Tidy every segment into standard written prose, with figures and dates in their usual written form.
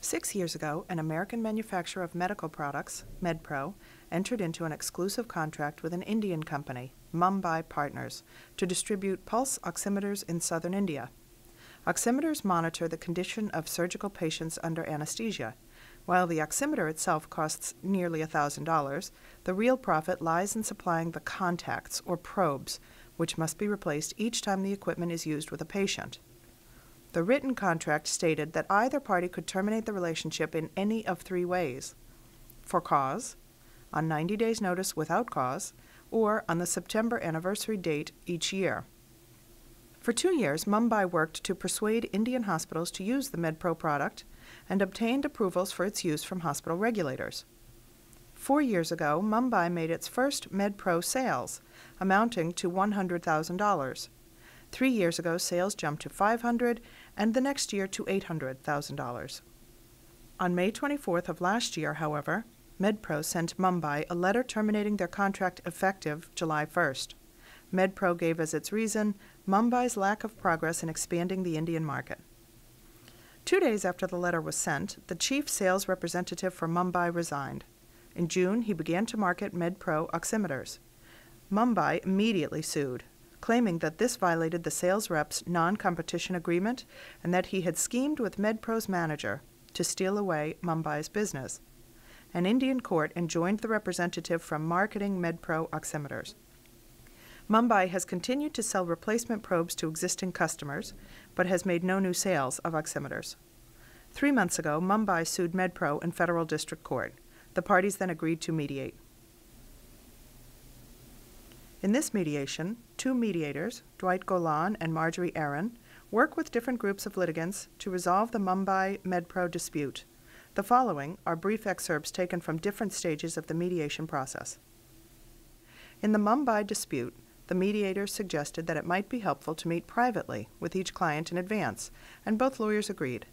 6 years ago, an American manufacturer of medical products, MedPro, entered into an exclusive contract with an Indian company, Mumbai Partners, to distribute pulse oximeters in southern India. Oximeters monitor the condition of surgical patients under anesthesia. While the oximeter itself costs nearly $1,000, the real profit lies in supplying the contacts, or probes, which must be replaced each time the equipment is used with a patient. The written contract stated that either party could terminate the relationship in any of 3 ways: for cause, on 90 days' notice without cause, or on the September anniversary date each year. For 2 years, Mumbai worked to persuade Indian hospitals to use the MedPro product and obtained approvals for its use from hospital regulators. 4 years ago, Mumbai made its first MedPro sales, amounting to $100,000. 3 years ago, sales jumped to $500,000, and the next year to $800,000. On May 24th of last year, however, MedPro sent Mumbai a letter terminating their contract effective July 1st. MedPro gave as its reason Mumbai's lack of progress in expanding the Indian market. 2 days after the letter was sent, the chief sales representative for Mumbai resigned. In June, he began to market MedPro oximeters. Mumbai immediately sued, claiming that this violated the sales rep's non-competition agreement and that he had schemed with MedPro's manager to steal away Mumbai's business. An Indian court enjoined the representative from marketing MedPro oximeters. Mumbai has continued to sell replacement probes to existing customers, but has made no new sales of oximeters. 3 months ago, Mumbai sued MedPro in federal district court. The parties then agreed to mediate. In this mediation, 2 mediators, Dwight Golann and Marjorie Aaron, work with different groups of litigants to resolve the Mumbai MedPro dispute. The following are brief excerpts taken from different stages of the mediation process. In the Mumbai dispute, the mediators suggested that it might be helpful to meet privately with each client in advance, and both lawyers agreed.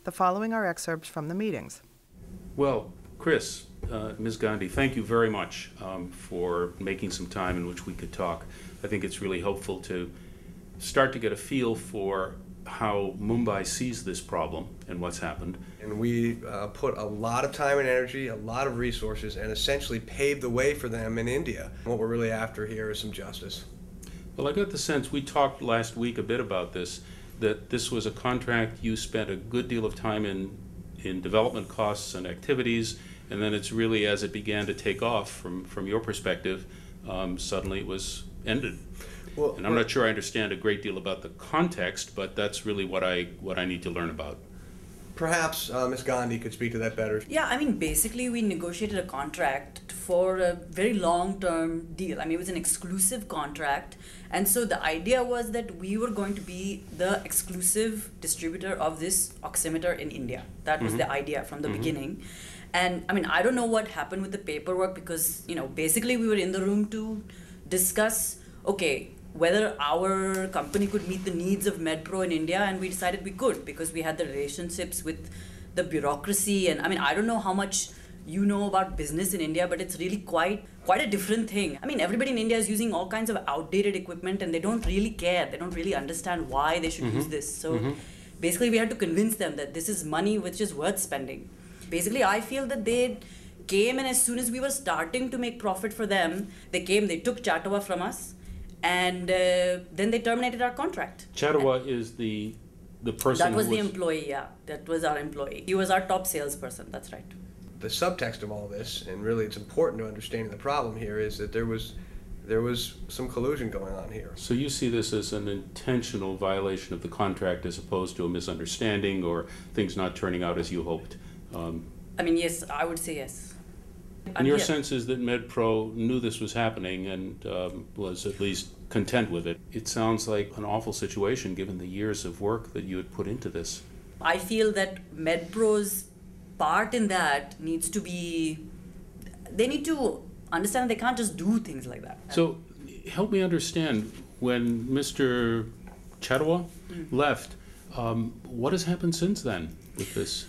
The following are excerpts from the meetings. Well, Chris, Ms. Gandhi, thank you very much for making some time in which we could talk. I think it's really helpful to start to get a feel for how Mumbai sees this problem and what's happened. And we put a lot of time and energy, a lot of resources, and essentially paved the way for them in India. What we're really after here is some justice. Well, I got the sense, we talked last week a bit about this, that this was a contract you spent a good deal of time in development costs and activities, and then it's really as it began to take off from your perspective, suddenly it was ended. Well, and I'm not sure I understand a great deal about the context, but that's really what I need to learn about. Perhaps Ms. Gandhi could speak to that better. Yeah, I mean, basically we negotiated a contract for a very long-term deal. I mean, it was an exclusive contract, and so the idea was that we were going to be the exclusive distributor of this oximeter in India. That was the idea from the beginning. And I mean, I don't know what happened with the paperwork because, you know, basically we were in the room to discuss, okay, whether our company could meet the needs of MedPro in India, and we decided we could because we had the relationships with the bureaucracy. And I mean, I don't know how much you know about business in India, but it's really quite a different thing. I mean, everybody in India is using all kinds of outdated equipment and they don't really care. They don't really understand why they should use this. So basically we had to convince them that this is money which is worth spending. Basically, I feel that they came, and as soon as we were starting to make profit for them, they came, they took Chatawa from us, and then they terminated our contract. Chatawa is the person that was the employee, yeah. That was our employee. He was our top salesperson, that's right. The subtext of all this, and really it's important to understanding the problem here, is that there was some collusion going on here. So you see this as an intentional violation of the contract as opposed to a misunderstanding or things not turning out as you hoped? I mean, yes, I would say yes. And your sense is that MedPro knew this was happening and was at least content with it. It sounds like an awful situation given the years of work that you had put into this. I feel that MedPro's part in that needs to be, they need to understand they can't just do things like that. So help me understand, when Mr. Chatawa left, what has happened since then with this?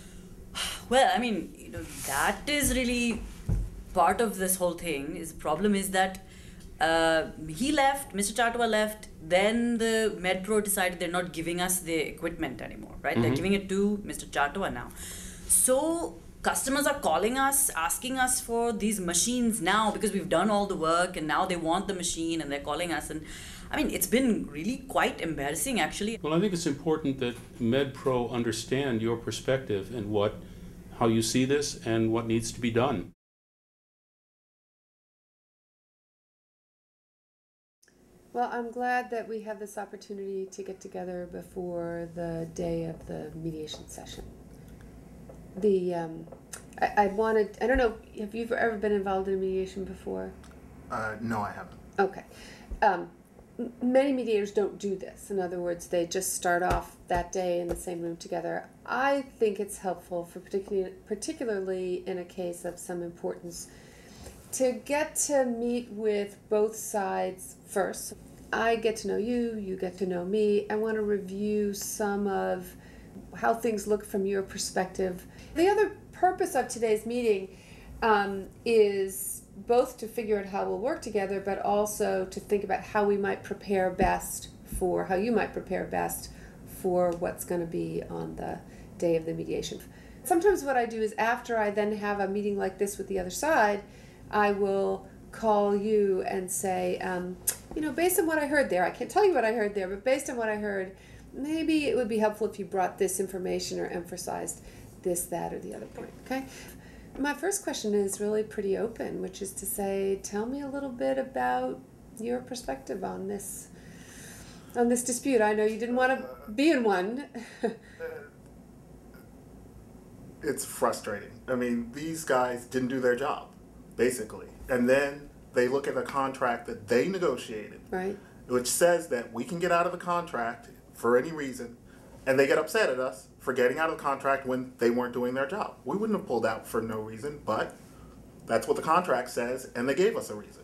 Well, I mean, you know, that is really part of this whole thing. The problem is that he left, Mr. Chatawa left, then the MedPro decided they're not giving us the equipment anymore, right? They're giving it to Mr. Chatawa now. So customers are calling us, asking us for these machines now because we've done all the work and now they want the machine and they're calling us. And I mean, it's been really quite embarrassing actually. Well, I think it's important that MedPro understand your perspective and how you see this and what needs to be done. Well, I'm glad that we have this opportunity to get together before the day of the mediation session. I don't know, have you ever been involved in a mediation before? No, I haven't. Okay. Many mediators don't do this. In other words, they just start off that day in the same room together. I think it's helpful, for particularly in a case of some importance, to get to meet with both sides first. I get to know you, you get to know me. I want to review some of how things look from your perspective. The other purpose of today's meeting is both to figure out how we'll work together, but also to think about how we might prepare best for, how you might prepare best for what's going to be on the day of the mediation. Sometimes what I do is after I then have a meeting like this with the other side, I will call you and say, based on what I heard there, I can't tell you what I heard there, but based on what I heard, maybe it would be helpful if you brought this information or emphasized this, that, or the other point, okay? My first question is really pretty open, which is to say, tell me a little bit about your perspective on this dispute. I know you didn't want to be in one. It's frustrating. I mean, these guys didn't do their job, basically. And then they look at a contract that they negotiated, right, which says that we can get out of the contract for any reason, and they get upset at us for getting out of the contract when they weren't doing their job. We wouldn't have pulled out for no reason, but that's what the contract says, and they gave us a reason.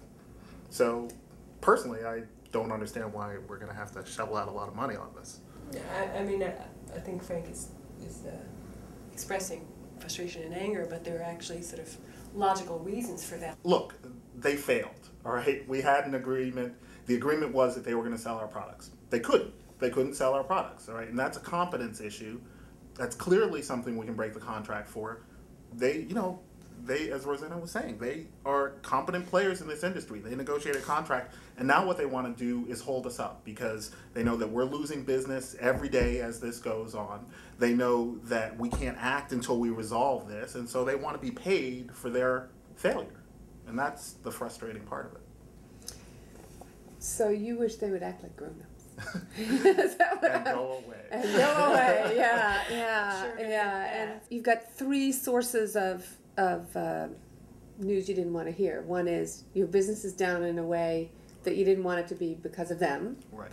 So, personally, I don't understand why we're going to have to shovel out a lot of money on this. Yeah, I think Frank is expressing frustration and anger, but there are actually sort of logical reasons for that. Look, they failed, all right? We had an agreement. The agreement was that they were going to sell our products. They couldn't. They couldn't sell our products, all right? And that's a competence issue. That's clearly something we can break the contract for. They, as Rosanna was saying, they are competent players in this industry. They negotiated a contract, and now what they want to do is hold us up because they know that we're losing business every day as this goes on. They know that we can't act until we resolve this, and so they want to be paid for their failure. And that's the frustrating part of it. So you wish they would act like grown-ups. And go away. And go away, yeah. Sure, And you've got three sources of news you didn't want to hear. One is your business is down in a way that you didn't want it to be because of them. Right.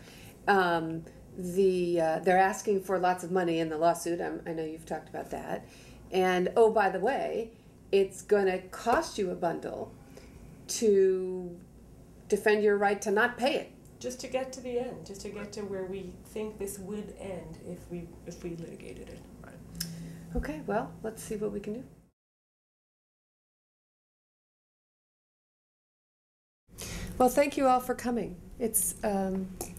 They're asking for lots of money in the lawsuit. I know you've talked about that. And oh, by the way, it's going to cost you a bundle to defend your right to not pay it. Just to get to the end, just to get to where we think this would end if we litigated it. Right. Okay, well, let's see what we can do. Well, thank you all for coming. It's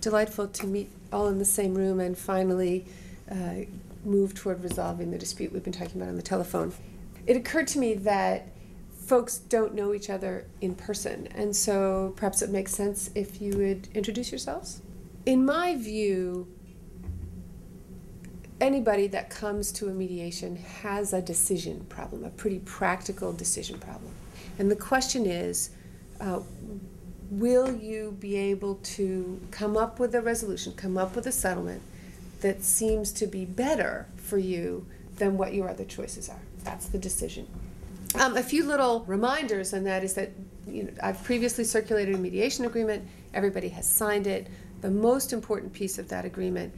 delightful to meet all in the same room and finally move toward resolving the dispute we've been talking about on the telephone. It occurred to me that folks don't know each other in person, and so perhaps it makes sense if you would introduce yourselves. In my view, anybody that comes to a mediation has a decision problem, a pretty practical decision problem. And the question is, will you be able to come up with a resolution, come up with a settlement that seems to be better for you than what your other choices are? That's the decision. A few little reminders, and that is that I've previously circulated a mediation agreement. Everybody has signed it. The most important piece of that agreement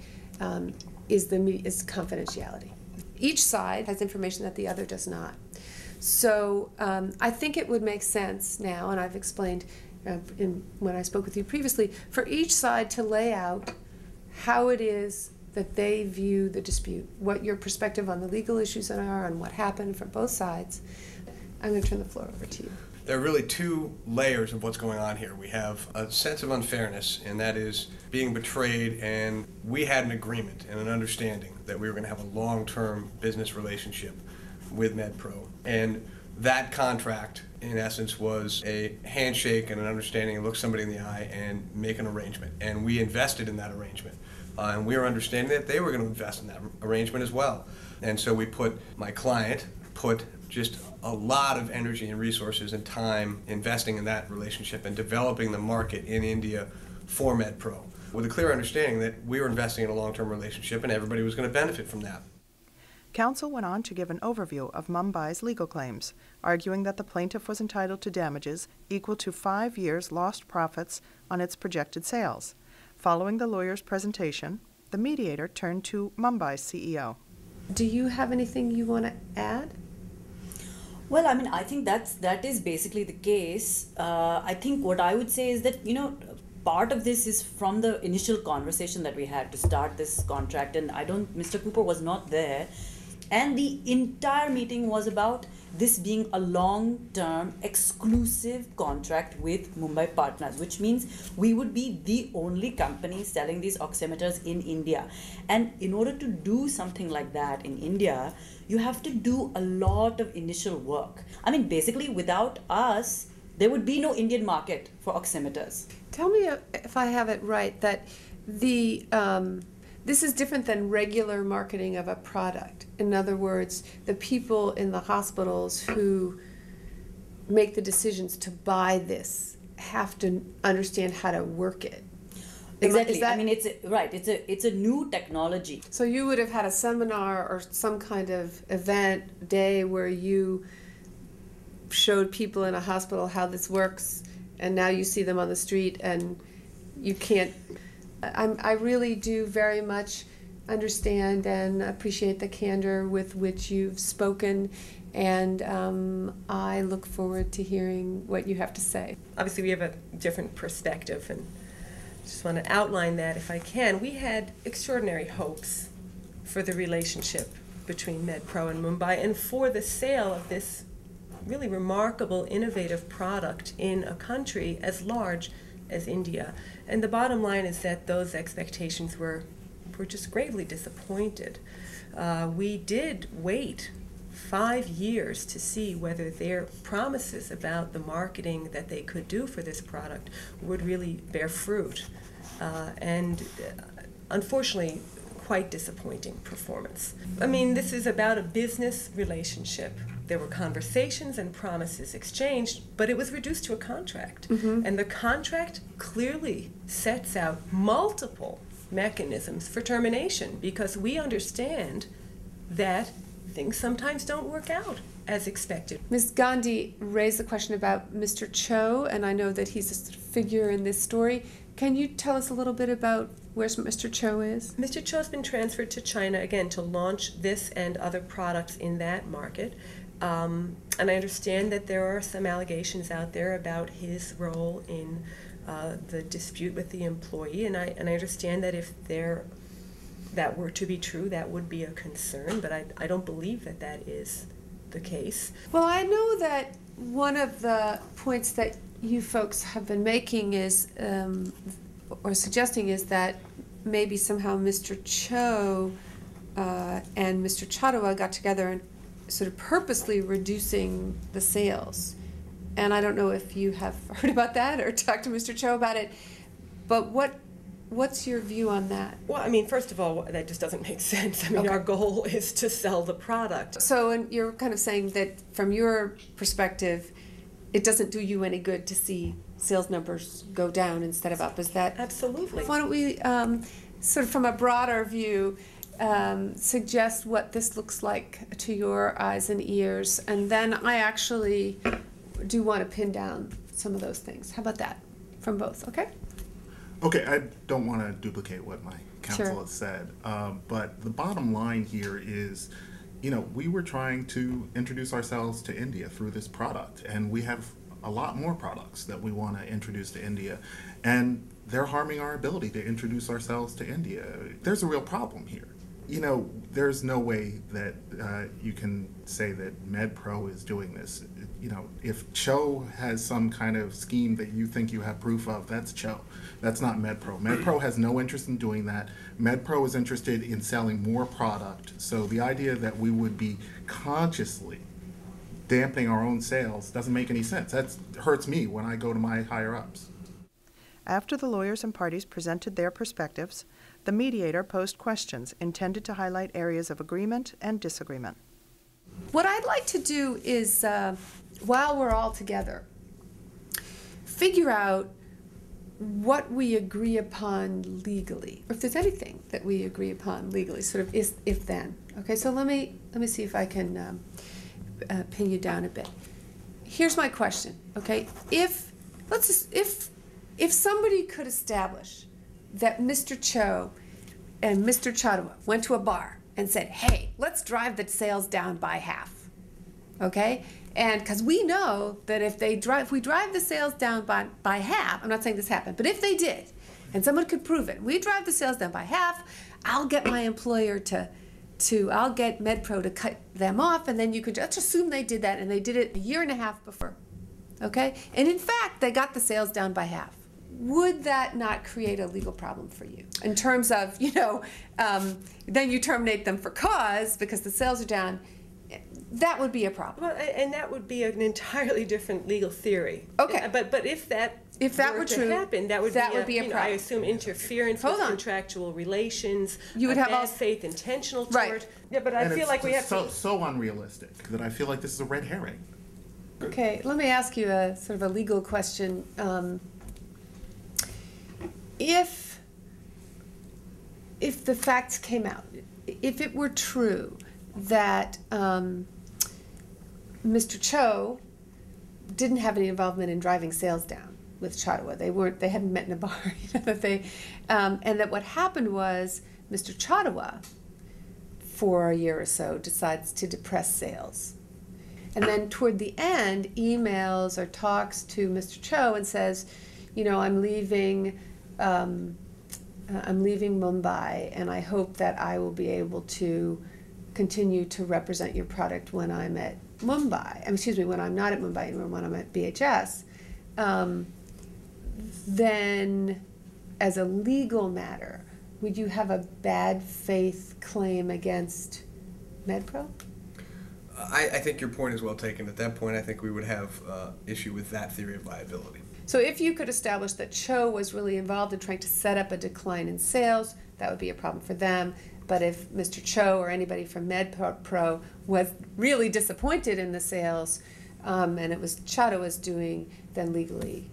is confidentiality. Each side has information that the other does not. So I think it would make sense now, and I've explained when I spoke with you previously, for each side to lay out how it is that they view the dispute, what your perspective on the legal issues are, on what happened from both sides. I'm going to turn the floor over to you. There are really two layers of what's going on here. We have a sense of unfairness, and that is being betrayed, and we had an agreement and an understanding that we were going to have a long-term business relationship with MedPro. And that contract, in essence, was a handshake and an understanding, look somebody in the eye and make an arrangement. And we invested in that arrangement. And we were understanding that they were going to invest in that arrangement as well. And so my client put just a lot of energy and resources and time investing in that relationship and developing the market in India for MedPro, with a clear understanding that we were investing in a long-term relationship and everybody was going to benefit from that. Counsel went on to give an overview of Mumbai's legal claims, arguing that the plaintiff was entitled to damages equal to 5 years' lost profits on its projected sales. Following the lawyer's presentation, the mediator turned to Mumbai's CEO. Do you have anything you want to add? Well, I mean, I think that is basically the case. I think what I would say is that, part of this is from the initial conversation that we had to start this contract, and Mr. Cooper was not there. And the entire meeting was about this being a long-term exclusive contract with Mumbai Partners, which means we would be the only company selling these oximeters in India. And in order to do something like that in India, you have to do a lot of initial work. I mean, basically, without us, there would be no Indian market for oximeters. Tell me if I have it right, that this is different than regular marketing of a product. In other words, the people in the hospitals who make the decisions to buy this have to understand how to work it. Exactly. I mean, it's a new technology. So you would have had a seminar or some kind of event day where you showed people in a hospital how this works, and now you see them on the street and you can't. I really do very much understand and appreciate the candor with which you've spoken, and I look forward to hearing what you have to say. Obviously, we have a different perspective, and just want to outline that if I can. We had extraordinary hopes for the relationship between MedPro and Mumbai and for the sale of this really remarkable, innovative product in a country as large as India. And the bottom line is that those expectations were just gravely disappointed. We did wait 5 years to see whether their promises about the marketing that they could do for this product would really bear fruit. And unfortunately, quite disappointing performance. I mean, this is about a business relationship. There were conversations and promises exchanged, but it was reduced to a contract. Mm-hmm. And the contract clearly sets out multiple mechanisms for termination, because we understand that things sometimes don't work out as expected. Ms. Gandhi raised the question about Mr. Cho, and I know that he's a sort of figure in this story. Can you tell us a little bit about where Mr. Cho is? Mr. Cho's been transferred to China, again, to launch this and other products in that market. And I understand that there are some allegations out there about his role in the dispute with the employee, and I understand that if that were to be true, that would be a concern, but I don't believe that that is the case. Well, I know that one of the points that you folks have been making is, or suggesting, is that maybe somehow Mr. Cho and Mr. Chadwa got together and sort of purposely reducing the sales. And I don't know if you have heard about that or talked to Mr. Cho about it, but what's your view on that? Well, I mean, first of all, that just doesn't make sense. I mean, Okay. Our goal is to sell the product. So, and you're kind of saying that from your perspective, it doesn't do you any good to see sales numbers go down instead of up. Is that? Absolutely. Why don't we, sort of from a broader view, suggest what this looks like to your eyes and ears, and then I actually do want to pin down some of those things. How about that? From both, okay? Okay, I don't want to duplicate what my counsel Sure. has said, but the bottom line here is, we were trying to introduce ourselves to India through this product, and we have a lot more products that we want to introduce to India, and they're harming our ability to introduce ourselves to India. There's a real problem here. you know, there's no way that you can say that MedPro is doing this. You know, if Cho has some kind of scheme that you think you have proof of, that's Cho. That's not MedPro. MedPro has no interest in doing that. MedPro is interested in selling more product. So the idea that we would be consciously dampening our own sales doesn't make any sense. That hurts me when I go to my higher-ups. After the lawyers and parties presented their perspectives, the mediator posed questions intended to highlight areas of agreement and disagreement. What I'd like to do is, while we're all together, figure out what we agree upon legally, or if there's anything that we agree upon legally, sort of if then. Okay, so let me see if I can pin you down a bit. Here's my question. Okay, if somebody could establish that Mr. Cho and Mr. Chadwa went to a bar and said, hey, let's drive the sales down by half, okay? And because we know that if we drive the sales down by half, I'm not saying this happened, but if they did, and someone could prove it, we drive the sales down by half, I'll get my employer I'll get MedPro to cut them off, and then you could just assume they did that, and they did it a year and a half before, okay? And in fact, they got the sales down by half. Would that not create a legal problem for you in terms of, you know, then you terminate them for cause because the sales are down? That would be a problem. Well, and that would be an entirely different legal theory. Okay. But if that were to true, happen, that would be a problem. I assume interference with contractual relations. You would have bad faith, intentional tort. Right. Yeah, but I feel like we have so unrealistic that I feel like this is a red herring. Okay, let me ask you a sort of a legal question. If the facts came out, if it were true that Mr. Cho didn't have any involvement in driving sales down with Chadwa, they hadn't met in a bar, you know, and that what happened was Mr. Chadwa, for a year or so, decides to depress sales. And then toward the end, emails or talks to Mr. Cho and says, you know, I'm leaving Mumbai, and I hope that I will be able to continue to represent your product when I'm at Mumbai. When I'm not at Mumbai anymore, when I'm at BHS. Then, as a legal matter, would you have a bad faith claim against MedPro? I think your point is well taken. At that point, I think we would have issue with that theory of liability. So if you could establish that Cho was really involved in trying to set up a decline in sales, that would be a problem for them. But if Mr. Cho or anybody from MedPro was really disappointed in the sales, and it was Chadwa's doing, then legally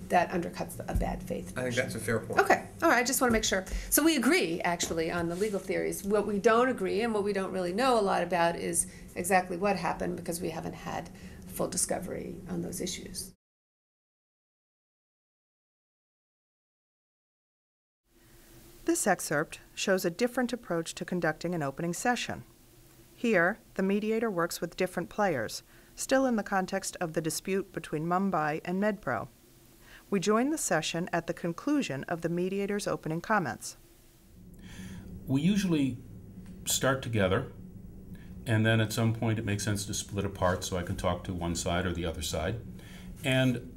that undercuts a bad faith version. I think that's a fair point. Okay, all right, I just want to make sure. So we agree, actually, on the legal theories. What we don't agree and what we don't really know a lot about is exactly what happened, because we haven't had full discovery on those issues. This excerpt shows a different approach to conducting an opening session. Here, the mediator works with different players, still in the context of the dispute between Mumbai and MedPro. We join the session at the conclusion of the mediator's opening comments. We usually start together, and then at some point it makes sense to split apart so I can talk to one side or the other side. And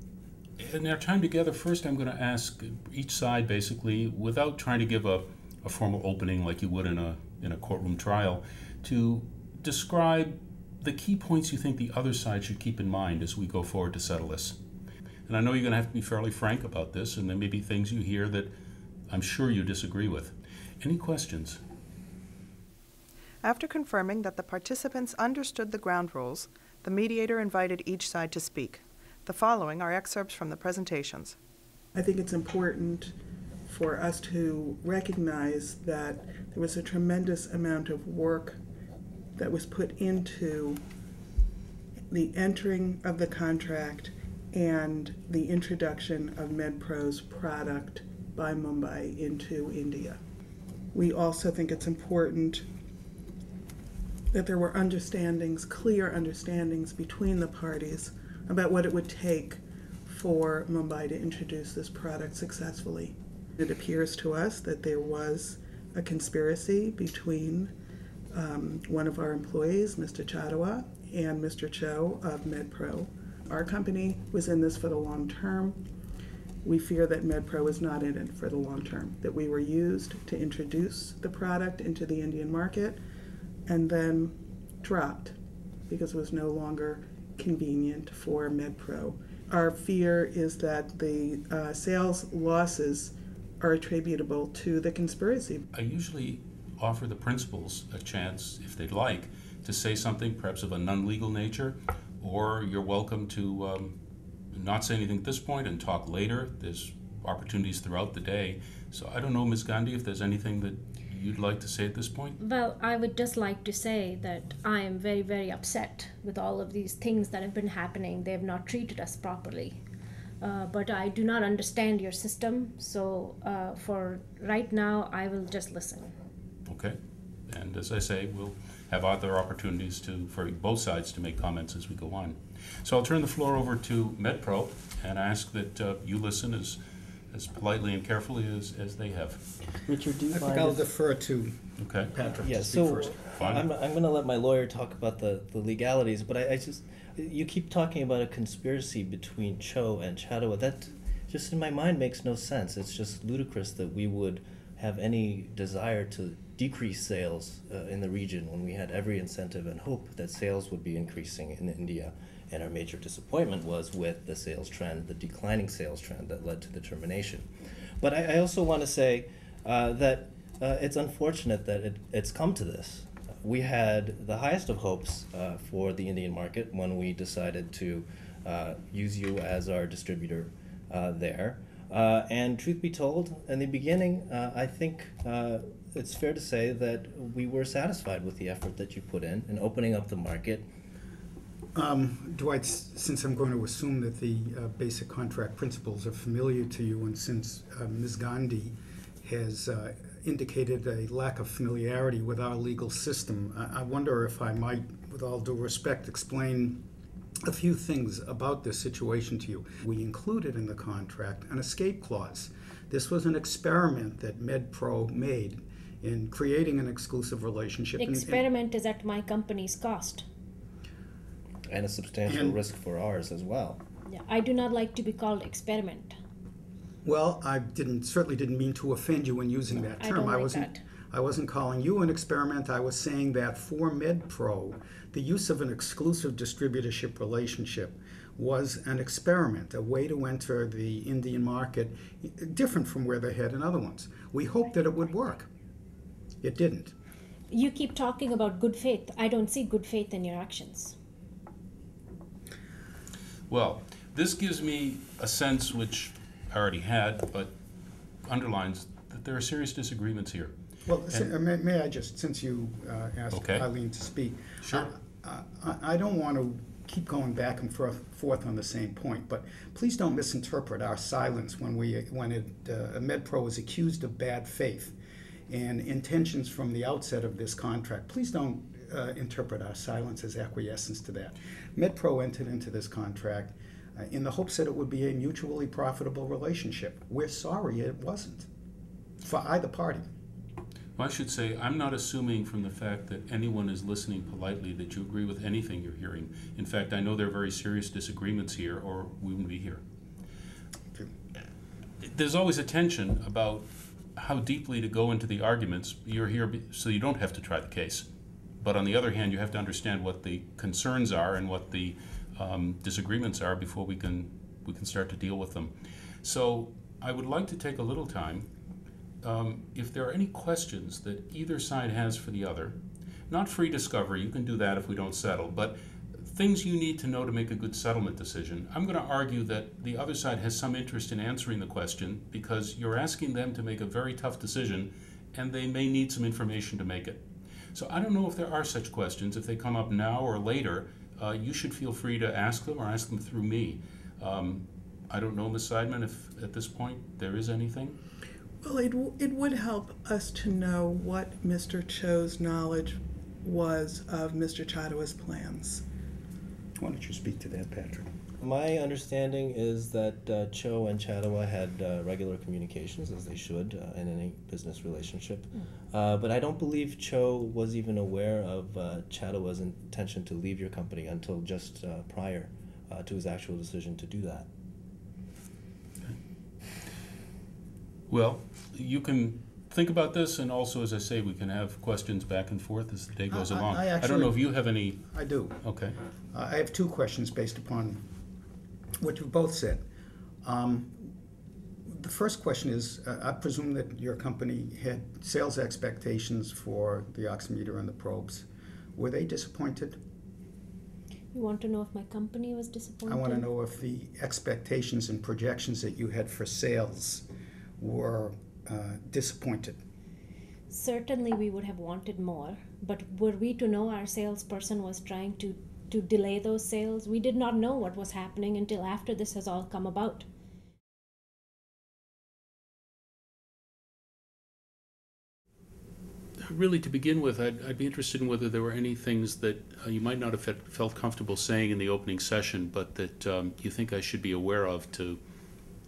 in our time together, first I'm going to ask each side, basically, without trying to give a formal opening like you would in a courtroom trial, to describe the key points you think the other side should keep in mind as we go forward to settle this. And I know you're going to have to be fairly frank about this, and there may be things you hear that I'm sure you disagree with. Any questions? After confirming that the participants understood the ground rules, the mediator invited each side to speak. The following are excerpts from the presentations. I think it's important for us to recognize that there was a tremendous amount of work that was put into the entering of the contract and the introduction of MedPro's product by Mumbai into India. We also think it's important that there were clear understandings between the parties about what it would take for Mumbai to introduce this product successfully. It appears to us that there was a conspiracy between one of our employees, Mr. Chadawa, and Mr. Cho of MedPro. Our company was in this for the long term. We fear that MedPro is not in it for the long term, that we were used to introduce the product into the Indian market and then dropped because it was no longer convenient for MedPro. Our fear is that the sales losses are attributable to the conspiracy. I usually offer the principals a chance, if they'd like, to say something perhaps of a non-legal nature, or you're welcome to not say anything at this point and talk later. There's opportunities throughout the day. So I don't know, Ms. Gandhi, if there's anything that you'd like to say at this point? Well, I would just like to say that I am very, very upset with all of these things that have been happening. They have not treated us properly. But I do not understand your system, so for right now, I will just listen. Okay. And as I say, we'll have other opportunities for both sides to make comments as we go on. So I'll turn the floor over to MedPro and ask that you listen as politely and carefully as they have. Richard, do you mind? I think I'll defer to Okay. Patrick Yeah, to speak so first. Fine. I'm going to let my lawyer talk about the legalities, but I just, you keep talking about a conspiracy between Cho and Chadawa. That just in my mind makes no sense. It's just ludicrous that we would have any desire to decrease sales in the region when we had every incentive and hope that sales would be increasing in India. And our major disappointment was with the sales trend, the declining sales trend that led to the termination. But I also want to say that it's unfortunate that it's come to this. We had the highest of hopes for the Indian market when we decided to use you as our distributor there. And truth be told, in the beginning, I think it's fair to say that we were satisfied with the effort that you put in opening up the market. Dwight, since I'm going to assume that the basic contract principles are familiar to you, and since Ms. Gandhi has indicated a lack of familiarity with our legal system, I wonder if I might, with all due respect, explain a few things about this situation to you. We included in the contract an escape clause. This was an experiment that MedPro made in creating an exclusive relationship. Experiment is at my company's cost. And a substantial risk for ours as well. Yeah, I do not like to be called experiment. Well, I certainly didn't mean to offend you in using that term. I wasn't calling you an experiment. I was saying that for MedPro, the use of an exclusive distributorship relationship was an experiment, a way to enter the Indian market different from where they had in other ones. We hoped that it would work. It didn't. You keep talking about good faith. I don't see good faith in your actions. Well, this gives me a sense, which I already had, but underlines that there are serious disagreements here. Well, may I just, since you asked Eileen to speak, Sure. I don't want to keep going back and forth on the same point, but please don't misinterpret our silence when MedPro was accused of bad faith and intentions from the outset of this contract. Please don't interpret our silence as acquiescence to that. MedPro entered into this contract in the hopes that it would be a mutually profitable relationship. We're sorry it wasn't for either party. Well, I should say, I'm not assuming from the fact that anyone is listening politely that you agree with anything you're hearing. In fact, I know there are very serious disagreements here, or we wouldn't be here. There's always a tension about how deeply to go into the arguments. You're here so you don't have to try the case. But on the other hand, you have to understand what the concerns are and what the disagreements are before we can start to deal with them. So I would like to take a little time. If there are any questions that either side has for the other, not free discovery, you can do that if we don't settle, but things you need to know to make a good settlement decision. I'm going to argue that the other side has some interest in answering the question because you're asking them to make a very tough decision and they may need some information to make it. So I don't know if there are such questions. If they come up now or later, you should feel free to ask them or ask them through me. I don't know, Ms. Seidman, if at this point there is anything. Well, it would help us to know what Mr. Cho's knowledge was of Mr. Chadawa's plans. Why don't you speak to that, Patrick? My understanding is that Cho and Chattawa had regular communications, as they should in any business relationship. But I don't believe Cho was even aware of Chattawa's intention to leave your company until just prior to his actual decision to do that. Well, you can think about this, and also, as I say, we can have questions back and forth as the day goes along. I don't know if you have any. I do. Okay. I have two questions based upon what you both said. The first question is, I presume that your company had sales expectations for the oximeter and the probes. Were they disappointed? You want to know if my company was disappointed? I want to know if the expectations and projections that you had for sales were disappointed. Certainly we would have wanted more, but were we to know our salesperson was trying to delay those sales? We did not know what was happening until after this has all come about. Really, to begin with, I'd be interested in whether there were any things that you might not have felt comfortable saying in the opening session, but that you think I should be aware of to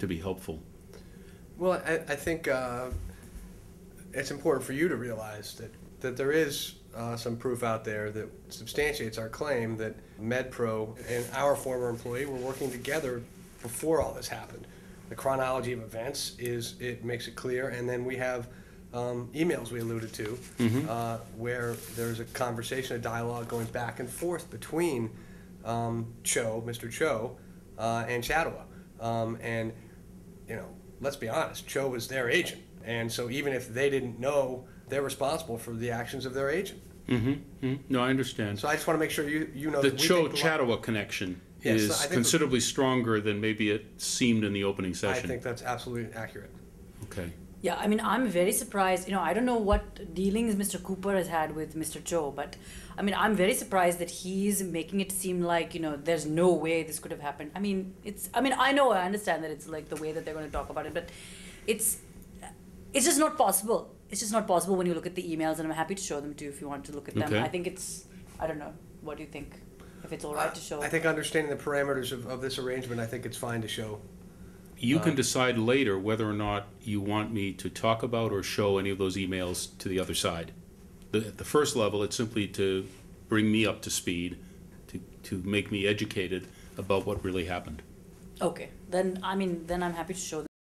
be helpful. Well, I think it's important for you to realize that there is some proof out there that substantiates our claim that MedPro and our former employee were working together before all this happened. The chronology of events it makes it clear, and then we have emails we alluded to where there's a conversation, a dialogue going back and forth between Mr. Cho, and Chattawa. And, you know, let's be honest, Cho was their agent. And so even if they didn't know, they're responsible for the actions of their agent. No, I understand. So I just want to make sure you know the that we Cho-Chattawa connection is considerably stronger than maybe it seemed in the opening session. I think that's absolutely accurate. Okay. Yeah, I mean, I'm very surprised. You know, I don't know what dealings Mr. Cooper has had with Mr. Cho, but I mean, I'm very surprised that he's making it seem like, you know, there's no way this could have happened. I mean, I understand that it's like the way that they're going to talk about it, but it's just not possible. It's just not possible when you look at the emails, and I'm happy to show them to you if you want to look at them. Okay. I think I don't know, what do you think? If it's all right to show? I think understanding the parameters of this arrangement, I think it's fine to show. You can decide later whether or not you want me to talk about or show any of those emails to the other side. At the first level, it's simply to bring me up to speed, to make me educated about what really happened. Okay, then I'm happy to show them.